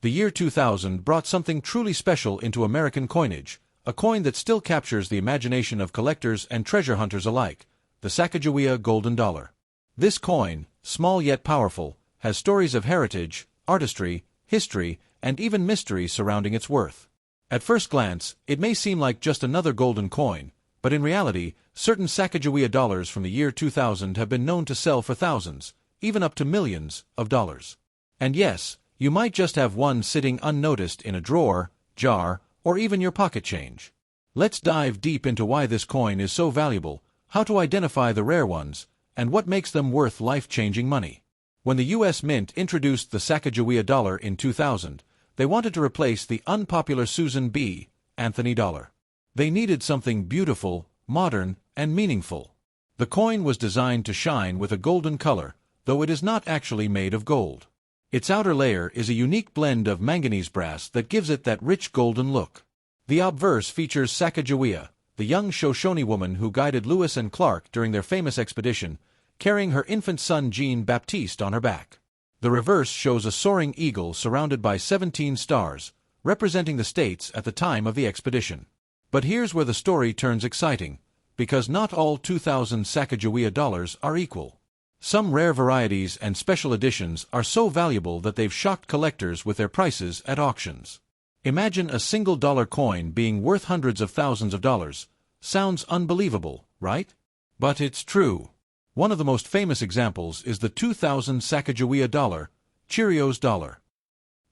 The year 2000 brought something truly special into American coinage, a coin that still captures the imagination of collectors and treasure hunters alike, the Sacagawea Golden Dollar. This coin, small yet powerful, has stories of heritage, artistry, history, and even mystery surrounding its worth. At first glance, it may seem like just another golden coin, but in reality, certain Sacagawea dollars from the year 2000 have been known to sell for thousands, even up to millions, of dollars. And yes, you might just have one sitting unnoticed in a drawer, jar, or even your pocket change. Let's dive deep into why this coin is so valuable, how to identify the rare ones, and what makes them worth life-changing money. When the U.S. Mint introduced the Sacagawea Dollar in 2000, they wanted to replace the unpopular Susan B. Anthony dollar. They needed something beautiful, modern, and meaningful. The coin was designed to shine with a golden color, though it is not actually made of gold. Its outer layer is a unique blend of manganese brass that gives it that rich golden look. The obverse features Sacagawea, the young Shoshone woman who guided Lewis and Clark during their famous expedition, carrying her infant son Jean-Baptiste on her back. The reverse shows a soaring eagle surrounded by 17 stars, representing the states at the time of the expedition. But here's where the story turns exciting, because not all 2000 Sacagawea dollars are equal. Some rare varieties and special editions are so valuable that they've shocked collectors with their prices at auctions. Imagine a single dollar coin being worth hundreds of thousands of dollars. Sounds unbelievable, right? But it's true. One of the most famous examples is the 2000 Sacagawea Dollar Cheerios Dollar.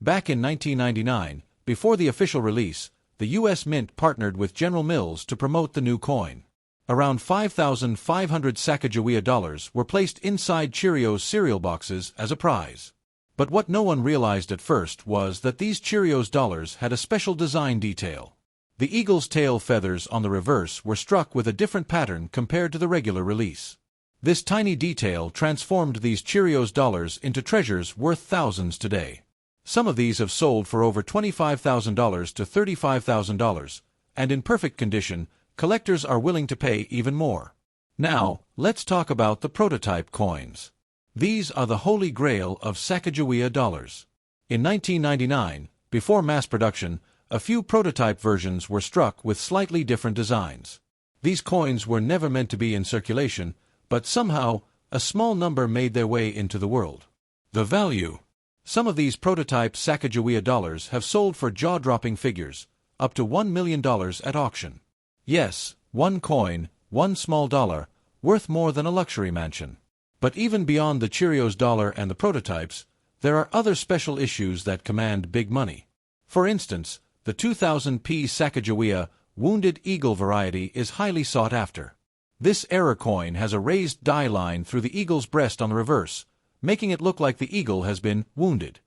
Back in 1999, before the official release, the U.S. Mint partnered with General Mills to promote the new coin. Around 5,500 Sacagawea dollars were placed inside Cheerios cereal boxes as a prize. But what no one realized at first was that these Cheerios dollars had a special design detail. The eagle's tail feathers on the reverse were struck with a different pattern compared to the regular release. This tiny detail transformed these Cheerios dollars into treasures worth thousands today. Some of these have sold for over $25,000 to $35,000, and in perfect condition, collectors are willing to pay even more. Now, let's talk about the prototype coins. These are the holy grail of Sacagawea dollars. In 1999, before mass production, a few prototype versions were struck with slightly different designs. These coins were never meant to be in circulation, but somehow, a small number made their way into the world. The value. Some of these prototype Sacagawea dollars have sold for jaw-dropping figures, up to $1 million at auction. Yes, one coin, one small dollar, worth more than a luxury mansion. But even beyond the Cheerios dollar and the prototypes, there are other special issues that command big money. For instance, the 2000p Sacagawea Wounded Eagle variety is highly sought after. This error coin has a raised die line through the eagle's breast on the reverse, making it look like the eagle has been wounded.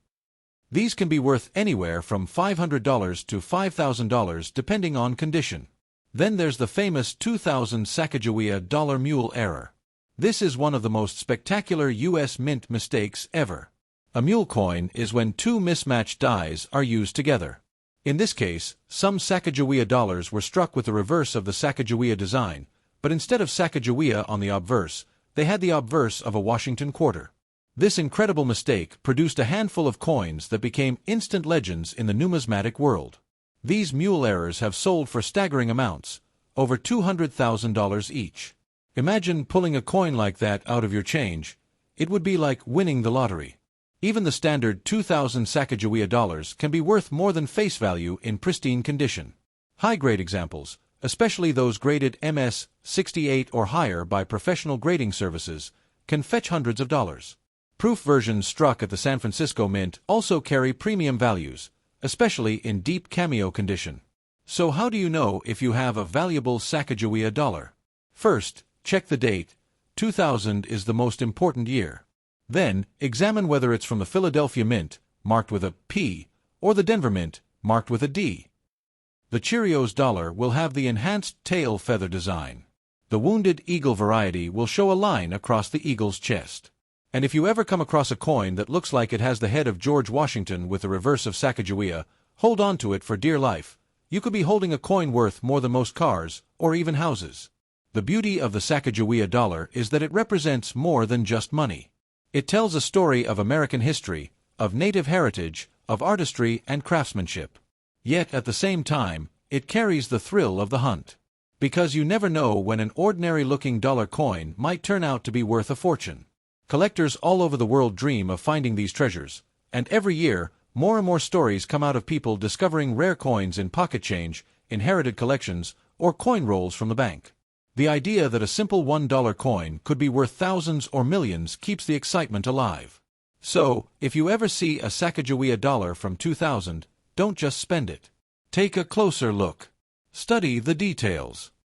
These can be worth anywhere from $500 to $5,000 depending on condition. Then there's the famous 2000 Sacagawea Dollar Mule Error. This is one of the most spectacular U.S. Mint mistakes ever. A mule coin is when two mismatched dies are used together. In this case, some Sacagawea dollars were struck with the reverse of the Sacagawea design, but instead of Sacagawea on the obverse, they had the obverse of a Washington quarter. This incredible mistake produced a handful of coins that became instant legends in the numismatic world. These mule errors have sold for staggering amounts, over $200,000 each. Imagine pulling a coin like that out of your change. It would be like winning the lottery. Even the standard 2000 Sacagawea dollars can be worth more than face value in pristine condition. High-grade examples, especially those graded MS 68 or higher by professional grading services, can fetch hundreds of dollars. Proof versions struck at the San Francisco Mint also carry premium values, especially in deep cameo condition. So how do you know if you have a valuable Sacagawea dollar? First, check the date. 2000 is the most important year. Then, examine whether it's from the Philadelphia Mint, marked with a P, or the Denver Mint, marked with a D. The Cheerios dollar will have the enhanced tail feather design. The Wounded Eagle variety will show a line across the eagle's chest. And if you ever come across a coin that looks like it has the head of George Washington with the reverse of Sacagawea, hold on to it for dear life. You could be holding a coin worth more than most cars, or even houses. The beauty of the Sacagawea dollar is that it represents more than just money. It tells a story of American history, of native heritage, of artistry and craftsmanship. Yet at the same time, it carries the thrill of the hunt. Because you never know when an ordinary-looking dollar coin might turn out to be worth a fortune. Collectors all over the world dream of finding these treasures, and every year, more and more stories come out of people discovering rare coins in pocket change, inherited collections, or coin rolls from the bank. The idea that a simple $1 coin could be worth thousands or millions keeps the excitement alive. So, if you ever see a Sacagawea dollar from 2000, don't just spend it. Take a closer look. Study the details.